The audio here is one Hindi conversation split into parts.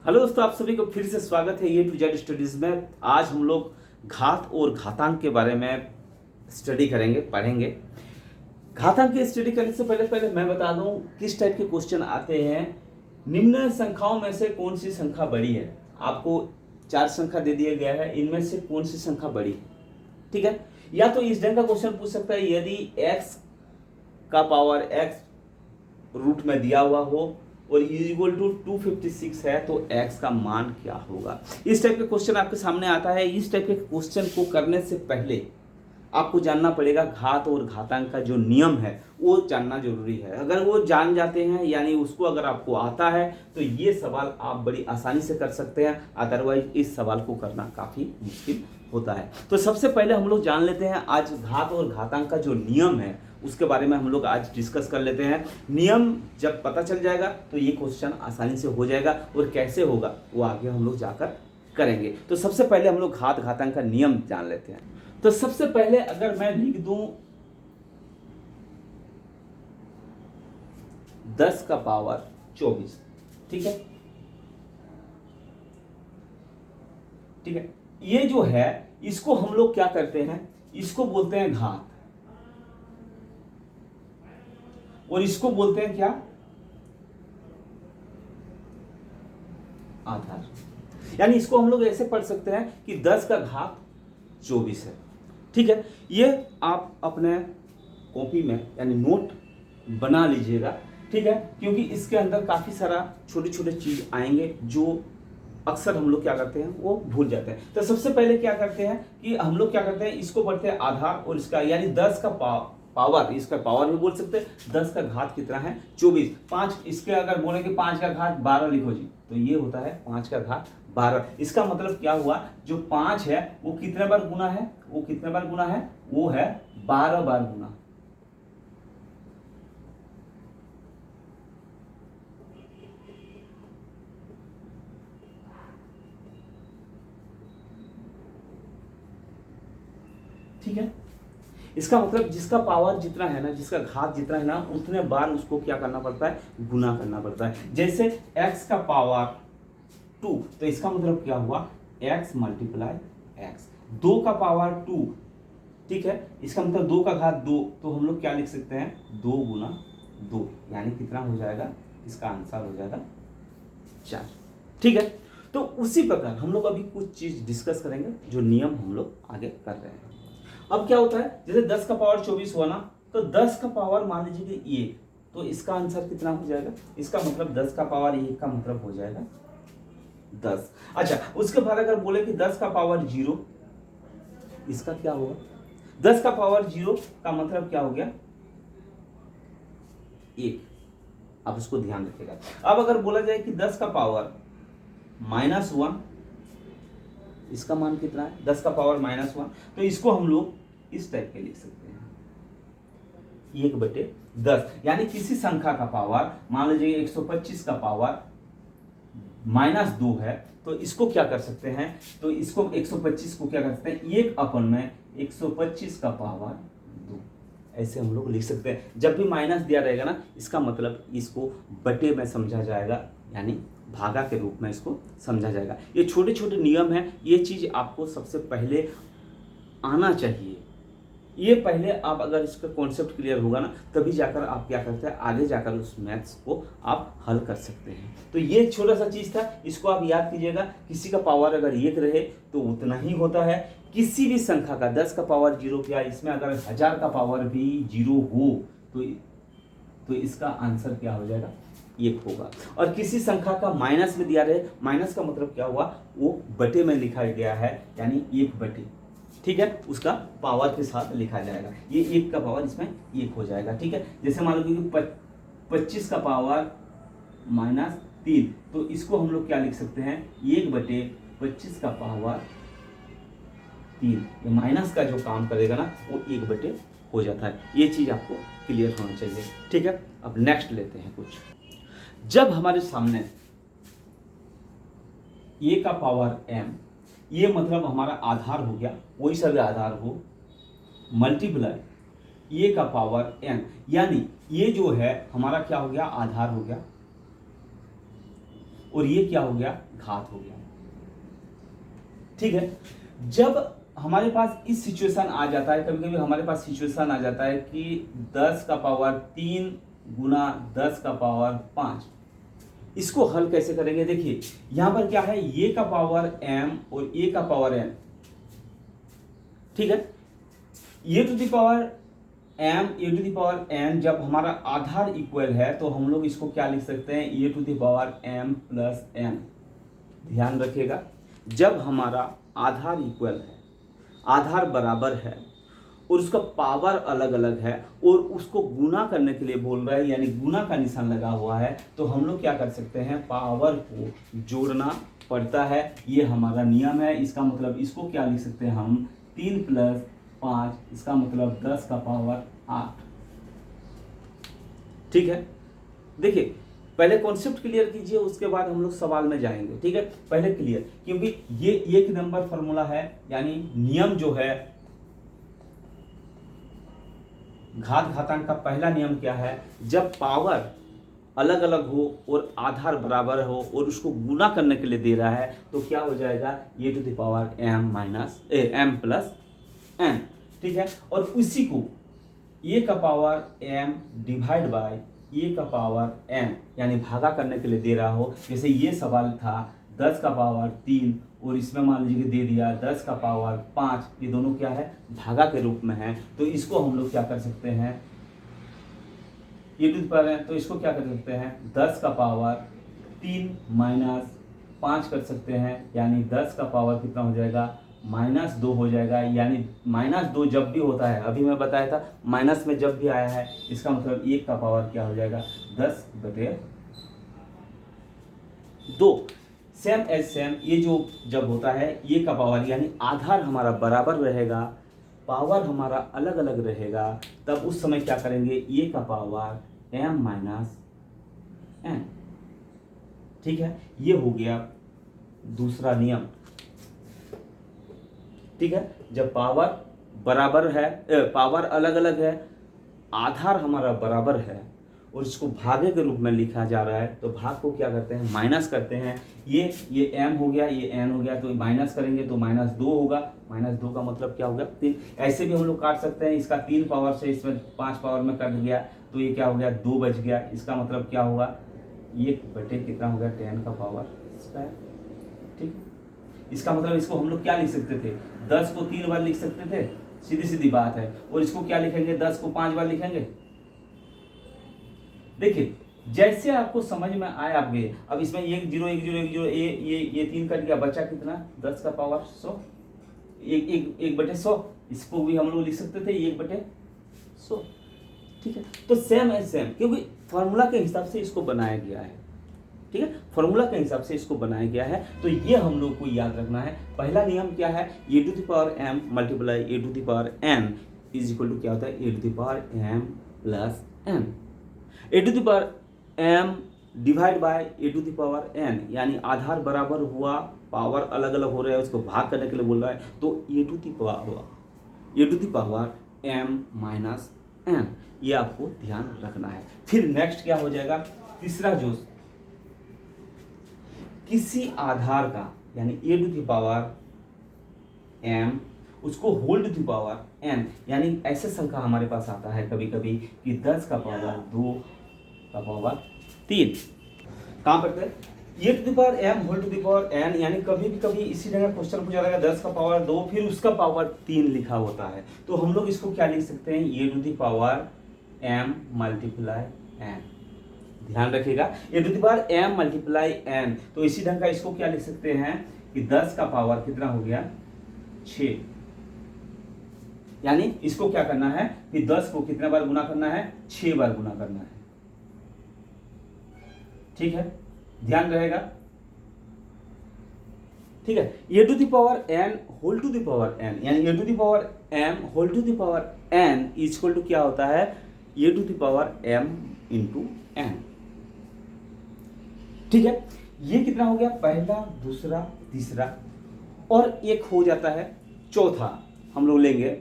हेलो दोस्तों, आप सभी को फिर से स्वागत है A to Z स्टडीज में। आज हम लोग घात और घातांक के बारे में स्टडी करेंगे, पढ़ेंगे। घातांक की स्टडी करने से पहले पहले मैं बता दूं किस टाइप के क्वेश्चन आते हैं। निम्न संख्याओं में से कौन सी संख्या बड़ी है? आपको 4 संख्या दे दिया गया है, इनमें से कौन सी संख्या बड़ी है? ठीक है। या तो इस ढंग का क्वेश्चन पूछ सकता है, यदि x का पावर x रूट में दिया हुआ हो और इक्वल टू 256 है तो x का मान क्या होगा? इस टाइप के क्वेश्चन आपके सामने आता है। इस टाइप के क्वेश्चन को करने से पहले आपको जानना पड़ेगा घात और घातांक का जो नियम है वो जानना जरूरी है। अगर वो जान जाते हैं, यानी उसको अगर आपको आता है, तो ये सवाल आप बड़ी आसानी से कर सकते हैं। अदरवाइज इस सवाल को करना काफ़ी मुश्किल होता है। तो सबसे पहले हम लोग जान लेते हैं आज घात और घातांक का जो नियम है उसके बारे में हम लोग आज डिस्कस कर लेते हैं। नियम जब पता चल जाएगा तो ये क्वेश्चन आसानी से हो जाएगा, और कैसे होगा वो आगे हम लोग जाकर करेंगे। तो सबसे पहले हम लोग घात घातांक का नियम जान लेते हैं। तो सबसे पहले अगर मैं लिख दूं 10 का पावर 24, ठीक है, ठीक है। ये जो है इसको हम लोग क्या करते हैं, इसको बोलते हैं घात, और इसको बोलते हैं क्या? आधार। यानी इसको हम लोग ऐसे पढ़ सकते हैं कि 10 का घात 24 है, ठीक है। ये आप अपने कॉपी में यानी नोट बना लीजिएगा, ठीक है, क्योंकि इसके अंदर काफी सारा छोटे छोटे चीज आएंगे जो अक्सर हम लोग क्या करते हैं वो भूल जाते हैं। तो सबसे पहले क्या करते हैं कि हम लोग क्या करते हैं, इसको पढ़ते हैं आधार, और इसका यानी 10 का पावर, इसका पावर भी बोल सकते हैं। 10 का घात कितना है? 24। 5 इसके अगर बोले कि 5 का घात 12 लिखो जी, तो ये होता है 5 का घात 12। इसका मतलब क्या हुआ, जो 5 है वो कितने बार गुना है? वो कितने बार गुना है? वो है 12 बार गुना। ठीक है। इसका मतलब जिसका पावर जितना है ना, जिसका घात जितना है ना, उतने बार उसको क्या करना पड़ता है? गुना करना पड़ता है। जैसे x का पावर 2, तो इसका मतलब क्या हुआ? x multiply x. 2 का पावर 2, ठीक है, इसका मतलब 2 का घात 2, तो हम लोग क्या लिख सकते हैं? 2 गुना 2, यानी कितना हो जाएगा? इसका आंसर हो जाएगा 4, ठीक है। तो उसी प्रकार हम लोग अभी कुछ चीज डिस्कस करेंगे, जो नियम हम लोग आगे कर रहे हैं। अब क्या होता है, जैसे 10 का पावर 24 हुआ ना, तो 10 का पावर मान लीजिए कि 1, तो इसका आंसर कितना हो जाएगा? इसका मतलब 10 का पावर 1 का मतलब हो जाएगा 10। अच्छा, उसके बाद अगर बोले कि 10 का पावर 0, इसका क्या होगा? 10 का पावर 0 का मतलब क्या हो गया? 1। अब उसको ध्यान रखिएगा। अब अगर बोला जाए कि 10 का पावर -1, इसका मान कितना है? 10 का पावर -1, तो इसको हम लोग इस टाइप के लिख सकते हैं, 1/10। यानी किसी संख्या का पावर, मान लीजिए 125 का पावर -2 है, तो इसको क्या कर सकते हैं? तो इसको 125 को क्या कर सकते हैं? 1/125 का पावर 2, ऐसे हम लोग लिख सकते हैं। जब भी माइनस दिया रहेगा ना, इसका मतलब इसको बटे में समझा जाएगा, यानी भागा के रूप में इसको समझा जाएगा। ये छोटे छोटे नियम हैं, ये चीज आपको सबसे पहले आना चाहिए। ये पहले आप अगर इसका कॉन्सेप्ट क्लियर होगा ना, तभी जाकर आप क्या करते हैं, आगे जाकर उस मैथ्स को आप हल कर सकते हैं। तो ये छोटा सा चीज था, इसको आप याद कीजिएगा। किसी का पावर अगर 1 रहे तो उतना ही होता है। किसी भी संख्या का 10 का पावर 0 किया, इसमें अगर 1000 का पावर भी 0 हो तो इसका आंसर क्या हो जाएगा? 1 होगा। और किसी संख्या का माइनस में दिया रहे, माइनस का मतलब क्या हुआ? वो बटे में लिखा गया है, यानी 1/, ठीक है, उसका पावर के साथ लिखा जाएगा। ये 1 का पावर इसमें 1 हो जाएगा, ठीक है। जैसे मान लो कि 25 का पावर -3, तो इसको हम लोग क्या लिख सकते हैं? 1/25 का पावर 3। ये माइनस का जो काम करेगा ना, वो 1/, हो जाता है। ये चीज आपको क्लियर होना चाहिए, ठीक है। अब नेक्स्ट लेते हैं कुछ। जब हमारे सामने a का पावर m, ये मतलब हमारा आधार हो गया, कोई सा भी आधार हो, मल्टीप्लाई a का पावर n, यानी ये जो है हमारा क्या हो गया? आधार हो गया, और ये क्या हो गया? घात हो गया। ठीक है, जब हमारे पास इस सिचुएशन आ जाता है, कभी कभी हमारे पास सिचुएशन आ जाता है कि 10 का पावर 3 गुना 10 का पावर 5, इसको हल कैसे करेंगे? देखिए यहां पर क्या है, ये का पावर m और ये का पावर n। ठीक है, ये to the power m a to the power n जब हमारा आधार इक्वल है तो हम लोग इसको क्या लिख सकते हैं, a to the power m plus n। ध्यान रखिएगा, जब हमारा आधार इक्वल है, आधार बराबर है और उसका पावर अलग अलग है और उसको गुना करने के लिए बोल रहा है, यानी गुना का निशान लगा हुआ है, तो हम लोग क्या कर सकते हैं, पावर को जोड़ना पड़ता है। ये हमारा नियम है। इसका मतलब इसको क्या लिख सकते हैं हम, 3 प्लस 5, इसका मतलब 10 का पावर 8। ठीक है, देखिए पहले कॉन्सेप्ट क्लियर कीजिए, उसके बाद हम लोग सवाल में जाएंगे। ठीक है, पहले क्लियर, क्योंकि ये एक नंबर फॉर्मूला है, यानी नियम जो है घात घातांक का पहला नियम क्या है, जब पावर अलग अलग हो और आधार बराबर हो और उसको गुना करने के लिए दे रहा है तो क्या हो जाएगा, a to the power m plus n। ठीक है, और उसी को ए का power m divide by a का पावर n, यानी भागा करने के लिए दे रहा हो। जैसे ये सवाल था 10 का पावर 3 और इसमें मान लीजिए कि दे दिया 10 का पावर 5, ये दोनों क्या है, भागा के रूप में है। तो इसको हम लोग क्या कर सकते हैं, ये टू द पावर है तो इसको क्या कर सकते हैं, 10 का पावर 3 माइनस 5 कर सकते हैं, यानी 10 का पावर कितना हो जाएगा, -2 हो जाएगा। यानी -2 जब भी होता है, अभी मैं बताया था माइनस में जब भी आया है, इसका मतलब 1 का पावर क्या हो जाएगा, 10/2। सेम एज सेम, ये जो जब होता है ये का पावर, यानी आधार हमारा बराबर रहेगा, पावर हमारा अलग अलग रहेगा, तब उस समय क्या करेंगे, ये का पावर m माइनस n। ठीक है, ये हो गया दूसरा नियम। ठीक है, जब पावर बराबर है, पावर अलग अलग है, आधार हमारा बराबर है और इसको भागे के रूप में लिखा जा रहा है, तो भाग को क्या करते हैं, माइनस करते हैं। ये m हो गया, ये n हो गया, तो माइनस करेंगे तो -2 होगा। -2 का मतलब क्या होगा, 3। ऐसे भी हम लोग काट सकते हैं, इसका 3 पावर से इसमें 5 पावर में कट गया तो ये क्या हो गया, 2 बच गया। इसका मतलब क्या होगा, 1/, कितना हो गया, 10 का पावर 6। ठीक, इसका मतलब इसको हम लोग क्या लिख सकते थे, 10 को 3 बार लिख सकते थे, सीधी सीधी बात है। और इसको क्या लिखेंगे, 10 को 5 बार लिखेंगे। देखिए जैसे आपको समझ में आए आप गए। अब इसमें 1 0 1 0 1 0 ये 3 कट गया, बचा कितना, 10 का पावर 100, 1/100। इसको भी हम लोग लिख सकते थे 1/100। ठीक है, तो सेम है सेम, क्योंकि फॉर्मूला के हिसाब से इसको बनाया गया है। ठीक है, फॉर्मूला के हिसाब से इसको बनाया गया है, तो ये हम लोग को याद रखना है। पहला नियम क्या है, a to the power m multiply a to the power n is equal to क्या होता है, a to the power m plus n। A to the power m divide by a to the power n, यानी आधार बराबर हुआ, पावर अलग अलग हो रहा है, उसको भाग करने के लिए बोल रहा है, तो a to the power m minus n, ये आपको ध्यान रखना है। फिर नेक्स्ट क्या हो जाएगा, तीसरा जो किसी आधार का, यानी a to the power m, उसको whole to the power n, यानी ऐसे संख्या हमारे पास आता है कभी कभी कि 10 का पावर 2 का पावर 3। कहाँ पर थे, a to the power m whole to the power n, यानी कभी भी कभी इसी जगह क्वेश्चन पूछा जाएगा 10 का पावर 2 फिर उसका पावर 3 लिखा होता है, तो हम लोग इसको क्या लिख सकते हैं, a to the power m multiply n। ध्यान रखिएगा, a to the power m multiply n, तो इसी ढंग का इसको क्या लिख सकते हैं कि 10 का पावर कितना हो गया, 6। यानी इसको क्या करना है कि 10 को कितने बार गुना करना है, 6 बार गुना करना है। ठीक है, ध्यान रहेगा। ठीक है, a to the power n whole to the power n, यानी a to the power m whole to the power n is equal to क्या होता है, a to the power m into n। ठीक है, ये कितना हो गया, पहला, दूसरा, तीसरा, और एक हो जाता है चौथा। हम लोग लेंगे,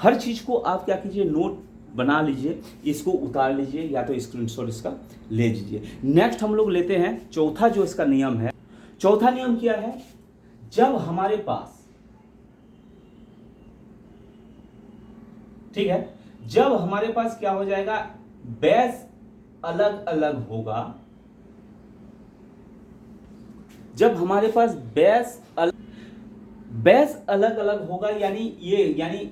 हर चीज को आप क्या कीजिए, नोट बना लीजिए, इसको उतार लीजिए या तो स्क्रीनशॉट इसका ले लीजिए। नेक्स्ट हम लोग लेते हैं चौथा जो इसका नियम है। चौथा नियम क्या है, जब हमारे पास, ठीक है, जब हमारे पास क्या हो जाएगा, बेस अलग अलग होगा, जब हमारे पास बेस अलग अलग होगा, यानी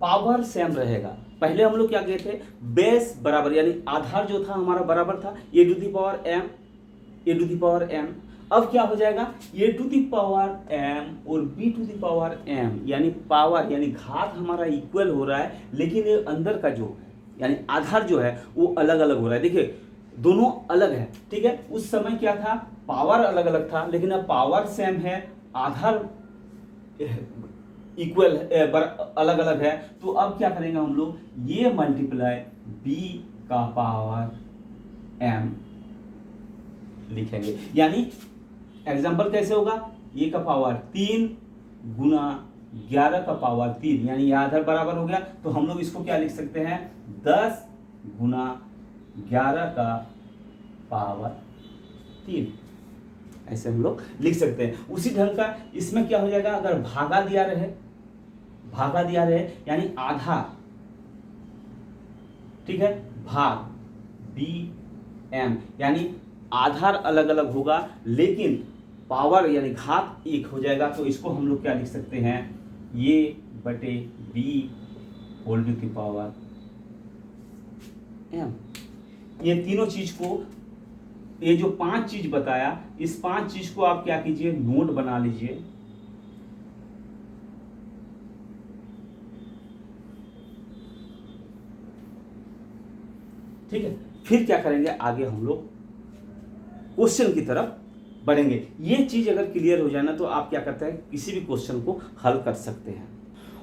पावर सेम रहेगा। पहले हम लोग क्या कहते थे, बेस बराबर, यानी आधार जो था हमारा बराबर था a to the power m। अब क्या हो जाएगा, a to the power m और b to the power m, यानी पावर यानी घात हमारा इक्वल हो रहा है, लेकिन ये अंदर का जो यानी आधार जो है वो अलग अलग हो रहा है। देखिए दोनों अलग है, ठीक है। उस समय क्या था, पावर अलग अलग था, लेकिन अब पावर सेम है, आधार इक्वल अलग अलग है। तो अब क्या करेंगे हम लोग, ये मल्टीप्लाई b का पावर m लिखेंगे। यानी एग्जांपल कैसे होगा, ये का पावर 3 गुना 11 का पावर 3, यानी ये आधार बराबर हो गया। तो हम लोग इसको क्या लिख सकते हैं, 10 गुना 11 का पावर 3, ऐसे हम लोग लिख सकते हैं। उसी ढंग का इसमें क्या हो जाएगा, अगर भागा दिया रहे यानी आधा, ठीक है, भाग bm, यानी आधार अलग अलग होगा लेकिन पावर यानी घात एक हो जाएगा। तो इसको हम लोग क्या लिख सकते हैं, ये बटे b whole to the power m। ये तीनों चीज को, ये जो 5 चीज बताया, इस 5 चीज को आप क्या कीजिए, नोट बना लीजिए। ठीक है, फिर क्या करेंगे, आगे हम लोग क्वेश्चन की तरफ बढ़ेंगे। ये चीज अगर क्लियर हो जाए ना, तो आप क्या करते हैं, किसी भी क्वेश्चन को हल कर सकते हैं।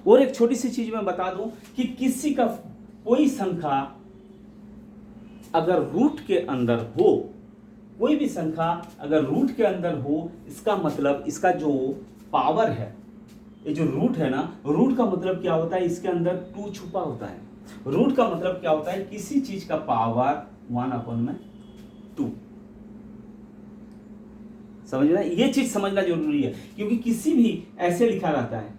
और एक छोटी सी चीज मैं बता दूं कि किसी का कोई संख्या अगर रूट के अंदर हो, कोई भी संख्या अगर रूट के अंदर हो, इसका मतलब इसका जो पावर है, ये जो रूट है ना, रूट का मतलब क्या होता है, इसके अंदर 2 छुपा होता है। रूट का मतलब क्या होता है, किसी चीज का पावर 1/2। समझना, ये चीज समझना जरूरी है, क्योंकि किसी भी ऐसे लिखा रहता है,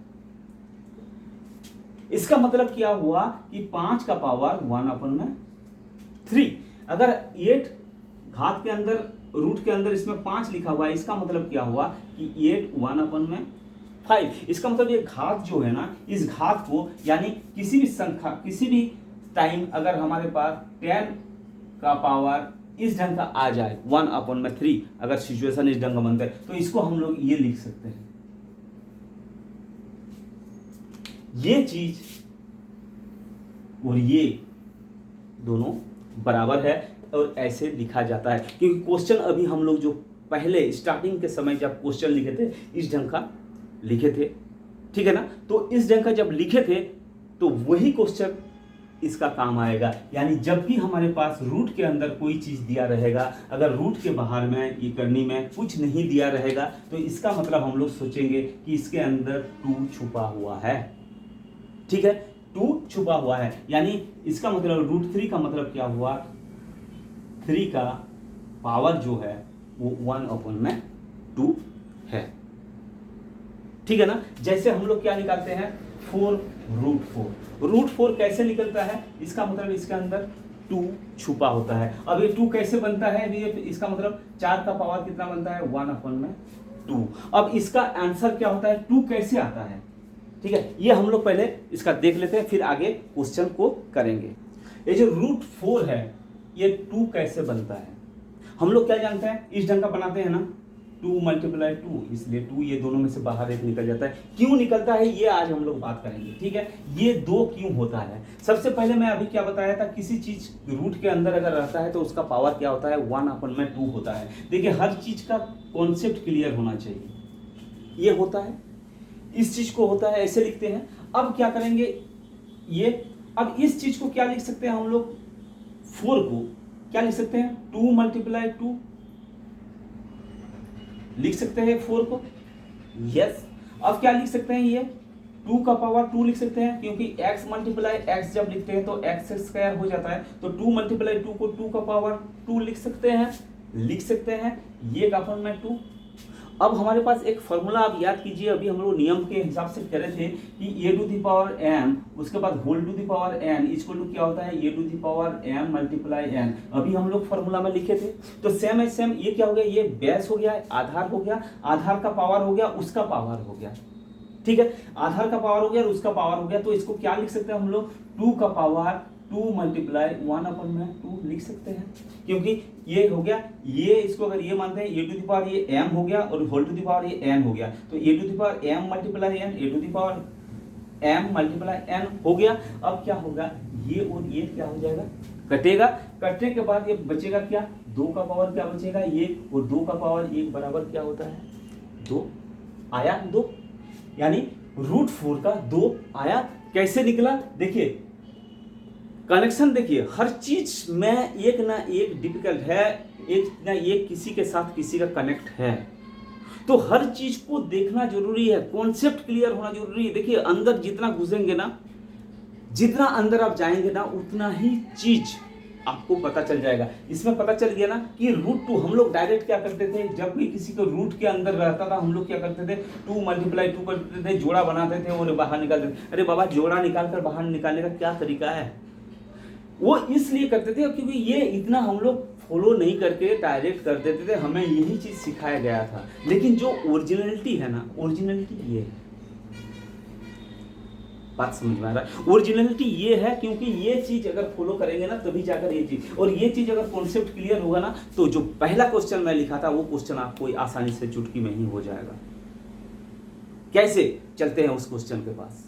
इसका मतलब क्या हुआ कि 5 का पावर 1/3। अगर 8 घात के अंदर, रूट के अंदर इसमें 5 लिखा हुआ है, इसका मतलब क्या हुआ कि 8 1/5। इसका मतलब ये घात जो है ना, इस घात को यानी किसी भी संख्या, किसी भी टाइम अगर हमारे पास 10 का पावर इस ढंग का आ जाए 1/3, अगर सिचुएशन इस ढंग का बनता है, तो इसको हम लोग ये लिख सकते हैं, ये चीज और ये दोनों बराबर है, और ऐसे लिखा जाता है। क्योंकि क्वेश्चन अभी हम लोग जो पहले स्टार्टिंग के समय जब क्वेश्चन लिखे थे, इस ढंग का लिखे थे, ठीक है ना। तो इस ढंग का जब लिखे थे, तो वही क्वेश्चन इसका काम आएगा। यानी जब भी हमारे पास रूट के अंदर कोई चीज दिया रहेगा, अगर रूट के बाहर में ये करनी में कुछ नहीं दिया रहेगा, तो इसका मतलब हम लोग सोचेंगे कि इसके अंदर 2 छुपा हुआ है, ठीक है, 2 छुपा हुआ है। यानी इसका मतलब √3 का मतलब क्या हुआ, 3 का पावर जो है वो 1/2 है, ठीक है ना। जैसे हम लोग क्या निकालते हैं, 4√4। √4 कैसे निकलता है, इसका मतलब इसके अंदर 2 छुपा होता है। अब ये 2 कैसे बनता है, इसका मतलब 4 का पावर कितना बनता है, 1/2। अब इसका आंसर क्या होता है, 2 कैसे आता है, ठीक है, ये हम लोग पहले इसका देख लेते हैं, फिर आगे क्वेश्चन को करेंगे। ये जो √4 है, ये 2 कैसे बनता है, हम लोग क्या जानते हैं, इस ढंग का बनाते हैं ना, 2 × 2, इसलिए 2 ये दोनों में से बाहर एक निकल जाता है। क्यों निकलता है, ये आज हम लोग बात करेंगे, ठीक है। ये 2 क्यों होता है, सबसे पहले मैं अभी क्या बताया था, किसी चीज रूट के अंदर अगर रहता है तो उसका पावर क्या होता है, 1/2 होता है। देखिए हर चीज का कॉन्सेप्ट क्लियर होना चाहिए, ये होता है, इस चीज को होता है, ऐसे लिखते हैं। अब क्या करेंगे, ये अब इस चीज को क्या लिख सकते हैं हम लोग, 4 को क्या लिख सकते हैं, 2 × 2 लिख सकते हैं 4 को, यस। अब क्या लिख सकते हैं, ये 2 का पावर 2 लिख सकते हैं, क्योंकि x × x जब लिखते हैं तो x² हो जाता है, तो 2 × 2 को 2 का पावर 2 लिख सकते हैं, ये का 1/2। अब हमारे पास एक फॉर्मूला आप याद कीजिए, अभी हम लोग नियम के हिसाब से कह रहे थे कि a to the power m उसके बाद whole to the power n equal to क्या होता है a to the power m multiply n। अभी हम लोग फॉर्मूला में लिखे थे, तो सेम है सेम, ये क्या हो गया, ये बेस हो गया, आधार हो गया, आधार का पावर हो गया, उसका पावर हो गया, ठीक है, आधार का पावर हो गया और उसका पावर हो गया। तो इसको क्या लिख सकते हैं हम लोग, 2 का पावर 2 मल्टीप्लाई 1/2 लिख सकते हैं, क्योंकि ये हो गया, ये इसको अगर ये मानते हैं ए टू दी पावर ये m हो गया और होल टू दी पावर ये n हो गया, तो a to the power m multiply n, a to the power m multiply n हो गया। अब क्या होगा, ये और ये क्या हो जाएगा, कटेगा, कटने के बाद ये बचेगा क्या, 2 का पावर क्या बचेगा ये, और 2 का पावर 1 बराबर क्या होता है 2 आया 2, यानी √4 का 2 आया। कैसे निकला, देखिए कनेक्शन देखिए, हर चीज में एक ना एक डिफिकल्ट है, एक ना एक किसी के साथ किसी का कनेक्ट है, तो हर चीज को देखना जरूरी है, कॉन्सेप्ट क्लियर होना जरूरी है। देखिए अंदर जितना घुसेंगे ना, जितना अंदर आप जाएंगे ना, उतना ही चीज आपको पता चल जाएगा। इसमें पता चल गया ना कि √2 हम लोग डायरेक्ट क्या करते थे, जब भी किसी को रूट के अंदर रहता था हम लोग क्या करते थे, 2 मल्टीप्लाई 2 करते थे, जोड़ा बनाते थे और बाहर निकालते थे। अरे बाबा, जोड़ा निकाल कर बाहर निकालने का क्या तरीका है, वो इसलिए करते थे क्योंकि ये इतना हम लोग फॉलो नहीं करके डायरेक्ट कर देते थे, हमें यही चीज सिखाया गया था। लेकिन जो ओरिजिनलिटी है ना, ओरिजिनलिटी ये बात समझ में आ रहा है, ओरिजिनलिटी ये है, क्योंकि ये चीज अगर फॉलो करेंगे ना तभी जाकर ये चीज, और ये चीज अगर कॉन्सेप्ट क्लियर होगा ना, तो जो पहला क्वेश्चन मैं लिखा था वो क्वेश्चन आपको आसानी से चुटकी में ही हो जाएगा। कैसे, चलते हैं उस क्वेश्चन के पास।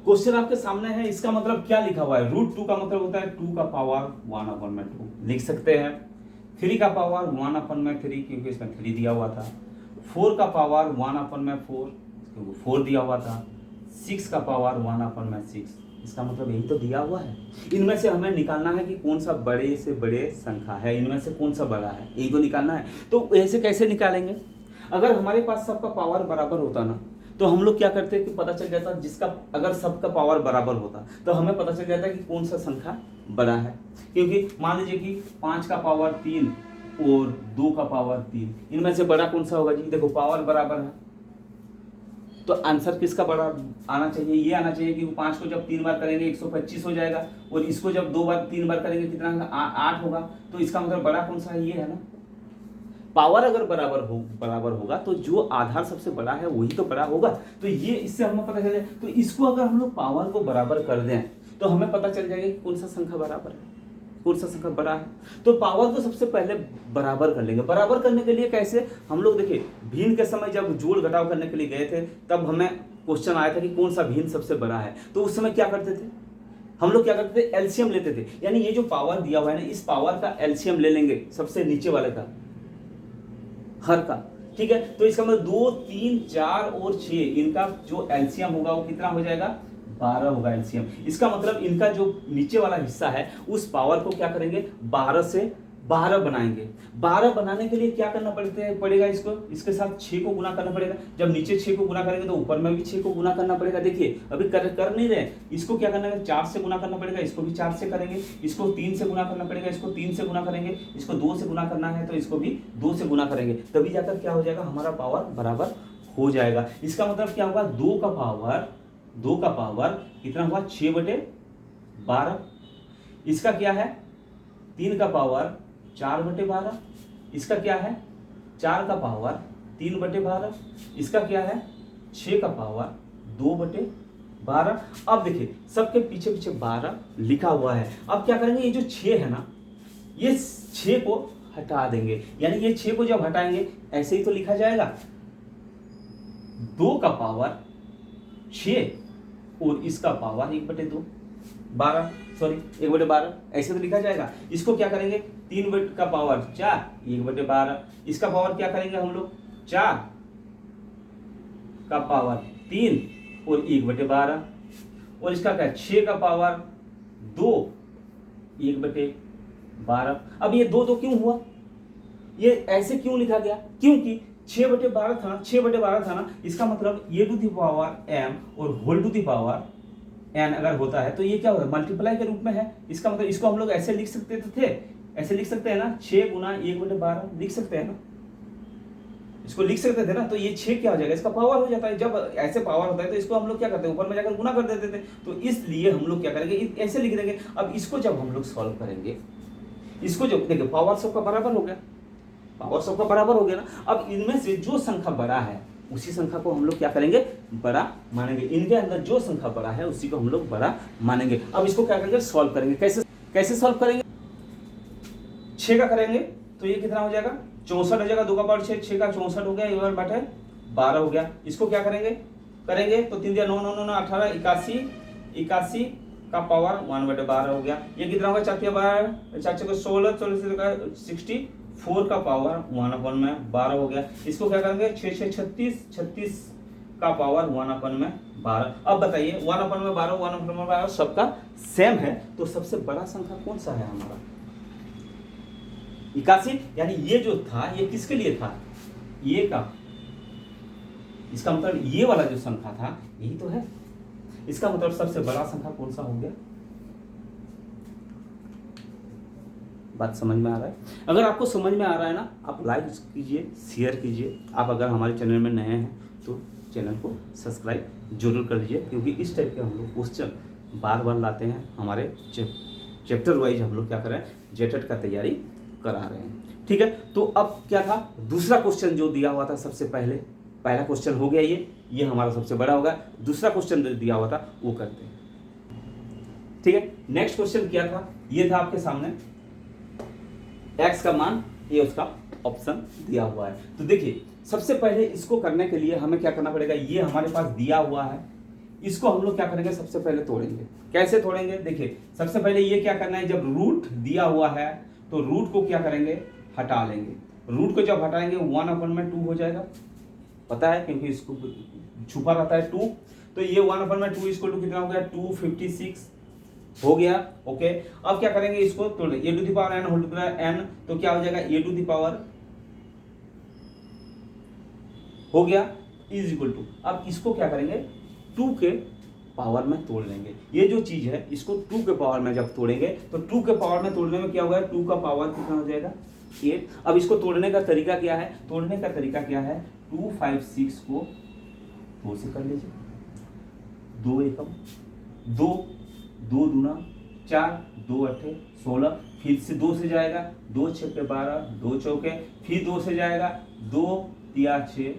क्वेश्चन आपके सामने है, इसका मतलब क्या लिखा हुआ है, √2 का मतलब होता है 2 का पावर 1/2 लिख सकते हैं, 3 का पावर 1/3 क्योंकि इसमें 3 दिया हुआ था, 4 का पावर 1/4 क्योंकि 4 दिया हुआ था, 6 का पावर 1/6, इसका मतलब यही तो दिया हुआ है। इनमें से हमें निकालना है कि कौन सा बड़े से बड़े संख्या है, इनमें से कौन सा बड़ा है, यही तो निकालना है। तो ऐसे कैसे निकालेंगे, अगर हमारे पास सबका पावर बराबर होता ना, तो हम लोग क्या करते कि पता चल जाता, जिसका अगर सबका पावर बराबर होता तो हमें पता चल जाता कि कौन सा संख्या बड़ा है। क्योंकि मान लीजिए कि 5 का पावर 3 और 2 का पावर 3, इनमें से बड़ा कौन सा होगा जी, देखो पावर बराबर है, तो आंसर किसका बड़ा आना चाहिए, ये आना चाहिए कि 5 को जब 3 बार करेंगे 125 हो जाएगा, और इसको जब 3 बार करेंगे कितना 8 होगा, तो इसका मतलब बड़ा कौन सा है, ये है ना। पावर अगर बराबर होगा तो जो आधार सबसे बड़ा है वही तो बड़ा होगा, तो ये इससे हमें पता चल जाए। तो इसको अगर हम लोग पावर को बराबर कर दें तो हमें पता चल जाएगा कि कौन सा संख्या बराबर है, कौन सा संख्या बड़ा है। तो पावर को सबसे पहले बराबर कर लेंगे। बराबर करने के लिए कैसे, हम लोग देखिए भिन्न के समय जब जोड़ घटाव करने के लिए गए थे तब हमें क्वेश्चन आया था कि कौन सा भिन्न सबसे बड़ा है, तो उस समय क्या करते थे, हम लोग क्या करते थे, एलसीएम लेते थे। यानी ये जो पावर दिया हुआ है ना, इस पावर का एलसीएम ले लेंगे, सबसे नीचे वाले का, हर का, ठीक है। तो इसका मतलब 2, 3, 4 और 6 इनका जो एलसीएम होगा वो कितना हो जाएगा, 12 होगा एलसीएम। इसका मतलब इनका जो नीचे वाला हिस्सा है उस पावर को क्या करेंगे, 12 से 12 बनाएंगे। 12 बनाने के लिए क्या करना पड़ेगा, इसको इसके साथ 6 को गुना करना पड़ेगा। जब नीचे 6 को गुना करेंगे तो ऊपर में भी 6 को गुना करना पड़ेगा। देखिए अभी कर नहीं रहे, इसको क्या करना है, 4 से गुना करना पड़ेगा, इसको भी 4 से करेंगे, इसको 3 से गुना करना पड़ेगा, इसको 3 से गुना करेंगे, इसको 2 से गुना करना है तो इसको भी 2 से गुना करेंगे, तभी जाकर क्या हो जाएगा, हमारा पावर बराबर हो जाएगा। इसका मतलब क्या होगा, 2 का पावर कितना हुआ, 6/12। इसका क्या है, 3 का पावर 4/12। इसका क्या है, 4 का पावर 3/12। इसका क्या है, 6 का पावर 2/12। अब देखिए सबके पीछे पीछे 12 लिखा हुआ है। अब क्या करेंगे, ये जो 6 है ना, ये 6 को हटा देंगे, यानी ये 6 को जब हटाएंगे ऐसे ही तो लिखा जाएगा, 2 का पावर 6 और इसका पावर 1/2, 12 सॉरी 1/12 ऐसे तो लिखा जाएगा। इसको क्या करेंगे, 3 का पावर 4, 1/12। इसका पावर क्या करेंगे हम लोग, 4 का पावर 3 और 1/12। और इसका क्या, 6 का पावर 2, 1/12। अब ये 2 क्यों हुआ, ये ऐसे क्यों लिखा गया, क्योंकि 6/12 था ना, इसका मतलब a to the power m और whole to the power n अगर होता है तो ये क्या होगा, मल्टीप्लाई के रूप में है। इसका मतलब इसको हम लोग ऐसे लिख सकते थे, ऐसे लिख सकते हैं ना, 6 × 1/12 लिख सकते हैं ना, इसको लिख सकते थे ना, तो ये 6 क्या हो जाएगा, इसका पावर हो जाता है। जब ऐसे पावर होता है तो इसको हम लोग क्या करते हैं, ऊपर में जाकर गुना कर देते थे। तो इसलिए हम लोग क्या करेंगे, ऐसे लिख देंगे। अब इसको जब हम लोग सॉल्व करेंगे, इसको जब देखिए पावर सबका बराबर हो गया, पावर सबका बराबर हो गया ना। अब इनमें से जो संख्या बड़ा है उसी संख्या को हम लोग क्या करेंगे, बड़ा मानेंगे। इनके अंदर जो संख्या बड़ा है उसी को हम लोग बड़ा मानेंगे। अब इसको क्या करेंगे, सॉल्व करेंगे। कैसे सॉल्व करेंगे, 6 का करेंगे तो ये कितना हो जाएगा, 64 हो जाएगा। 2 का पावर 6, 6 का 64 हो गया, 12 हो गया। इसको क्या करेंगे तो 3 दिया 9, 9, 9, 18, 81 का पावर 1/12 हो गया। ये कितना होगा, 4 12, 4 को 16, 16 से 64 का पावर 1/12 हो गया। इसको क्या करेंगे, 6 6 36, 36 का पावर 1/12। अब बताइए 1/12, 1/12 सबका सेम है, तो सबसे बड़ा संख्या कौन सा है हमारा, 81। यानी ये जो था ये किसके लिए था, ये का, इसका मतलब ये वाला जो संख्या था यही तो है। इसका मतलब सबसे बड़ा संख्या कौन सा हो गया। बात समझ में आ रहा है। अगर आपको समझ में आ रहा है ना, आप लाइक कीजिए, शेयर कीजिए। आप अगर हमारे चैनल में नए हैं तो चैनल को सब्सक्राइब जरूर कर लीजिए, क्योंकि इस टाइप के हम लोग क्वेश्चन बार बार लाते हैं। हमारे चैप्टर वाइज हम लोग क्या कर रहे हैं, जेटेट का तैयारी करा रहे हैं। ठीक है, तो अब क्या था, दूसरा क्वेश्चन जो दिया हुआ था सबसे पहला क्वेश्चन हो गया, ये हमारा सबसे बड़ा होगा। दूसरा क्वेश्चन जो दिया हुआ था वो करते हैं। ठीक है, नेक्स्ट क्वेश्चन क्या था, ये था आपके सामने, x का मान, ये उसका ऑप्शन दिया हुआ है। तो देखिए सबसे पहले इसको करने के लिए हमें क्या करना पड़ेगा, ये हमारे पास दिया हुआ है, इसको हम लोग क्या करेंगे, सबसे पहले तोड़ेंगे। कैसे तोड़ेंगे, देखिए सबसे पहले ये क्या करना है, जब रूट दिया हुआ है तो रूट को क्या करेंगे, हटा लेंगे। रूट को जब हटाएंगे 1/2 हो जाएगा, पता है, क्योंकि इसको छुपा रहता है 2। तो ये 1/2 इसको कितना हो गया, 256 हो गया। ओके, अब क्या करेंगे, इसको तोड़ लेंगे। a to the power n whole to n, तो क्या हो जाएगा, a टू द पावर हो गया इज इक्वल टू, अब इसको क्या करेंगे 2 के पावर में तोड़ लेंगे। ये जो चीज है इसको 2 के पावर में जब तोड़ेंगे तो 2 के पावर में तोड़ने में क्या होगा, 2 का पावर कितना हो जाएगा, 8। अब इसको तोड़ने का तरीका क्या है, 256 को 2 से कर लीजिए, 2 एकम 2, 2 दूना 4, 2 अट्ठे 16, फिर से 2 से जाएगा, 2 छक्के 12, 2 चौके, फिर 2 से जाएगा, 2 तिया 6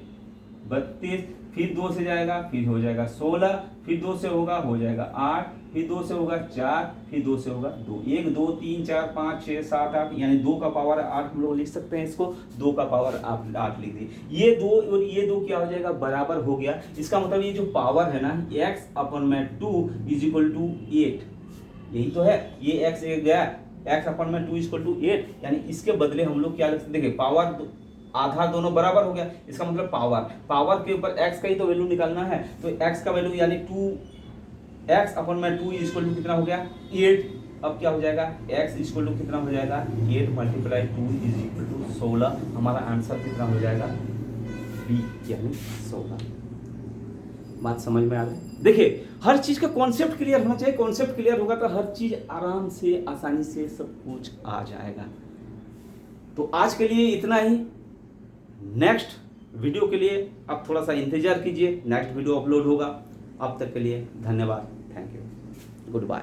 32, फिर 2 से जाएगा, फिर हो जाएगा 16, फिर 2 से होगा हो जाएगा 8, फिर 2 से होगा 4, फिर 2 से होगा 2, 1 2 3 4 5 6 7 8, यानी 2 का पावर 8 हम लोग लिख सकते हैं इसको, 2 का पावर आप 8 लिख दिए। ये 2 और ये 2 क्या हो जाएगा, बराबर हो गया। इसका मतलब ये जो पावर है ना, x/2 इज इक्वल टू 8, यही तो है, ये x एक गया, x/2 इज इक्वल टू 8, यानी इसके बदले हम लोग क्या लिख सकते, देखिए पावर आधा दोनों बराबर हो गया। इसका मतलब पावर के ऊपर x का ही तो वैल्यू निकालना है, तो x का वैल्यू यानी 2x/2 इज इक्वल टू कितना हो गया, 8। अब क्या हो जाएगा, x इज इक्वल टू कितना हो जाएगा, 8 × 2 इज इक्वल टू 16। हमारा आंसर कितना हो जाएगा, b यानी 16। बात समझ में आ रहा है। देखिए हर चीज का कॉन्सेप्ट क्लियर होना चाहिए, कॉन्सेप्ट क्लियर होगा तो हर चीज आराम से आसानी से सब कुछ आ जाएगा। तो आज के लिए इतना ही। नेक्स्ट वीडियो के लिए आप थोड़ा सा इंतजार कीजिए, नेक्स्ट वीडियो अपलोड होगा। अब तक के लिए धन्यवाद, थैंक यू, गुड बाय।